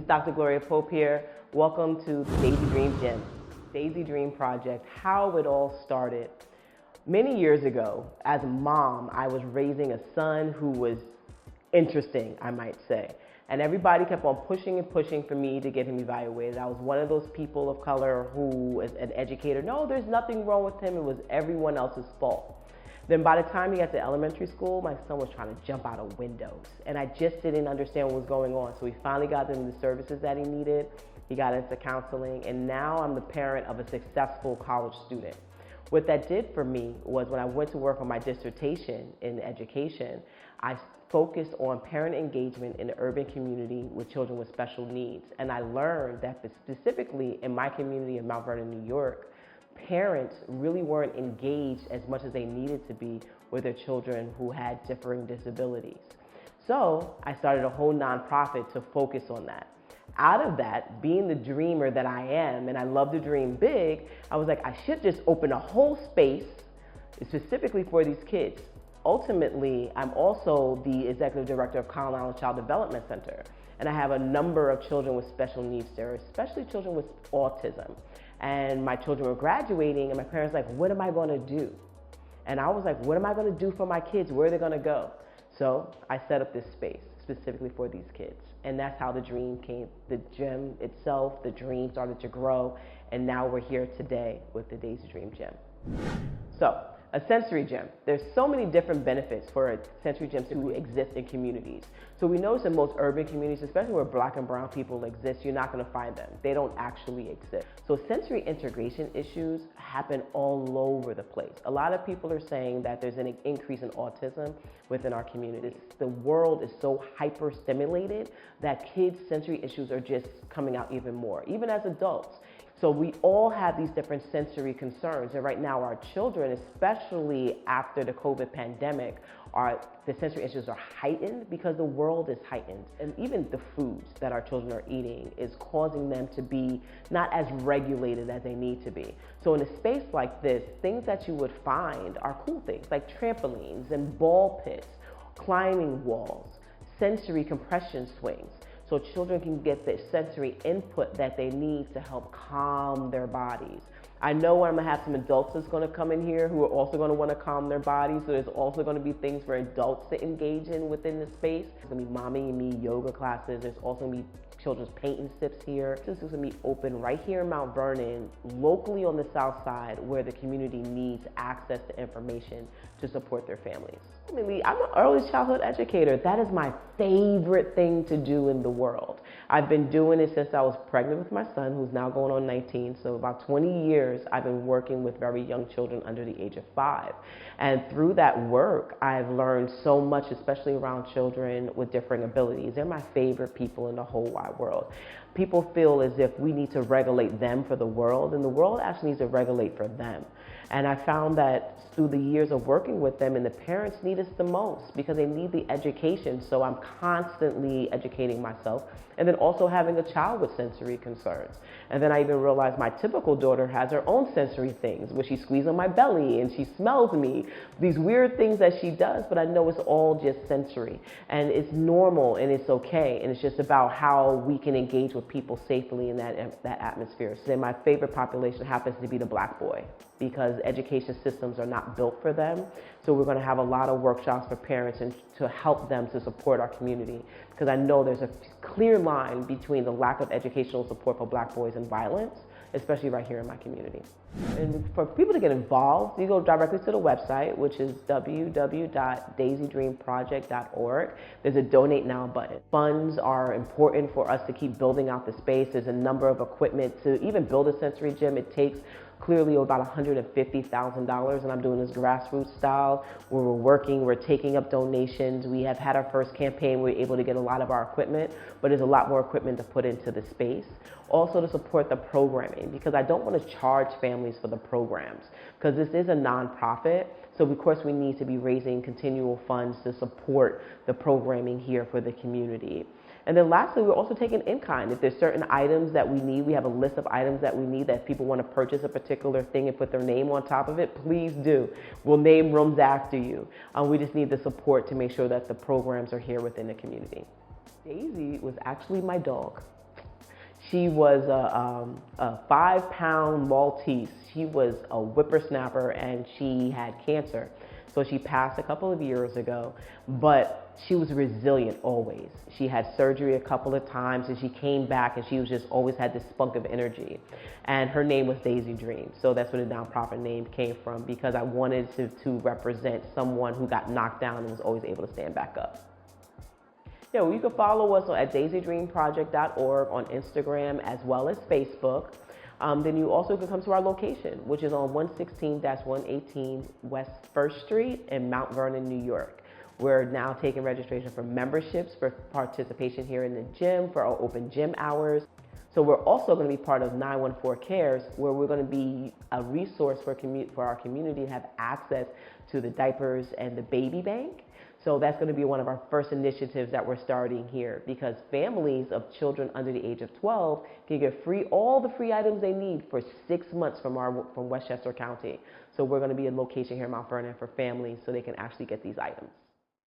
It's Dr. Gloria Pope here. Welcome to the Daisy Dream Gym, Daisy Dream Project, how it all started. Many years ago, as a mom, I was raising a son who was interesting, I might say. And everybody kept on pushing and pushing for me to get him evaluated. I was one of those people of color who, as an educator, no, there's nothing wrong with him. It was everyone else's fault. Then by the time he got to elementary school, my son was trying to jump out of windows. And I just didn't understand what was going on. So we finally got him the services that he needed. He got into counseling. And now I'm the parent of a successful college student. What that did for me was when I went to work on my dissertation in education, I focused on parent engagement in the urban community with children with special needs. And I learned that specifically in my community in Mount Vernon, New York, parents really weren't engaged as much as they needed to be with their children who had differing disabilities. So I started a whole nonprofit to focus on that. Out of that, being the dreamer that I am, and I love to dream big, I was like, I should just open a whole space specifically for these kids. Ultimately, I'm also the executive director of Conn Island Child Development Center, and I have a number of children with special needs there, especially children with autism. And my children were graduating, and my parents were like, what am I going to do? And I was like, what am I going to do for my kids? Where are they going to go? So I set up this space specifically for these kids. And that's how the dream came. The gym itself, the dream started to grow, and now we're here today with the Daisy Dream Gym. So, a sensory gym. There's so many different benefits for a sensory gym to exist in communities. So we notice in most urban communities, especially where Black and brown people exist, you're not going to find them. They don't actually exist. So sensory integration issues happen all over the place. A lot of people are saying that there's an increase in autism within our communities. The world is so hyper-stimulated that kids' sensory issues are just coming out even more, even as adults. So we all have these different sensory concerns, and right now our children, especially after the COVID pandemic, the sensory issues are heightened because the world is heightened. And even the foods that our children are eating is causing them to be not as regulated as they need to be. So in a space like this, things that you would find are cool things like trampolines and ball pits, climbing walls, sensory compression swings. So children can get the sensory input that they need to help calm their bodies. I know I'm gonna have some adults that's gonna come in here who are also gonna wanna calm their bodies, so there's also gonna be things for adults to engage in within the space. There's gonna be mommy and me yoga classes. There's also gonna be children's paint and sips here. This is gonna be open right here in Mount Vernon, locally on the south side, where the community needs access to information to support their families. Ultimately, I'm an early childhood educator. That is my favorite thing to do in the world. I've been doing it since I was pregnant with my son, who's now going on 19. So about 20 years, I've been working with very young children under the age of 5. And through that work, I've learned so much, especially around children with differing abilities. They're my favorite people in the whole wide world. People feel as if we need to regulate them for the world, and the world actually needs to regulate for them. And I found that through the years of working with them, and the parents need us the most because they need the education. So I'm constantly educating myself, and then also having a child with sensory concerns. And then I even realized my typical daughter has her own sensory things, where she squeezes on my belly and she smells me. These weird things that she does, but I know it's all just sensory. And it's normal and it's okay. And it's just about how we can engage with people safely in that atmosphere. So my favorite population happens to be the Black boy, because education systems are not built for them. So we're going to have a lot of workshops for parents and to help them to support our community, because I know there's a clear line between the lack of educational support for Black boys and violence, especially right here in my community. And for people to get involved, you go directly to the website, which is www.daisydreamproject.org. There's a donate now button. Funds are important for us to keep building out the space. There's a number of equipment to even build a sensory gym. It takes clearly about $150,000, and I'm doing this grassroots style where we're taking up donations. We have had our first campaign, we were able to get a lot of our equipment, but there's a lot more equipment to put into the space. Also to support the programming, because I don't want to charge families for the programs, because this is a nonprofit. So of course we need to be raising continual funds to support the programming here for the community. And then lastly, we're also taking in-kind. If there's certain items that we need, we have a list of items that we need that if people want to purchase a particular thing and put their name on top of it, please do. We'll name rooms after you. We just need the support to make sure that the programs are here within the community. Daisy was actually my dog. She was a 5-pound Maltese. She was a whippersnapper, and she had cancer. So she passed a couple of years ago, but she was resilient always. She had surgery a couple of times, and she came back, and she was just always had this spunk of energy. And her name was Daisy Dream. So that's where the nonprofit name came from, because I wanted to represent someone who got knocked down and was always able to stand back up. Yeah, well, you can follow us at daisydreamproject.org on Instagram as well as Facebook. Then you also can come to our location, which is on 116-118 West 1st Street in Mount Vernon, New York. We're now taking registration for memberships, for participation here in the gym, for our open gym hours. So we're also going to be part of 914 Cares, where we're going to be a resource for our community to have access to the diapers and the baby bank. So that's going to be one of our first initiatives that we're starting here, because families of children under the age of 12 can get all the free items they need for 6 months from Westchester County. So we're going to be a location here in Mount Vernon for families so they can actually get these items.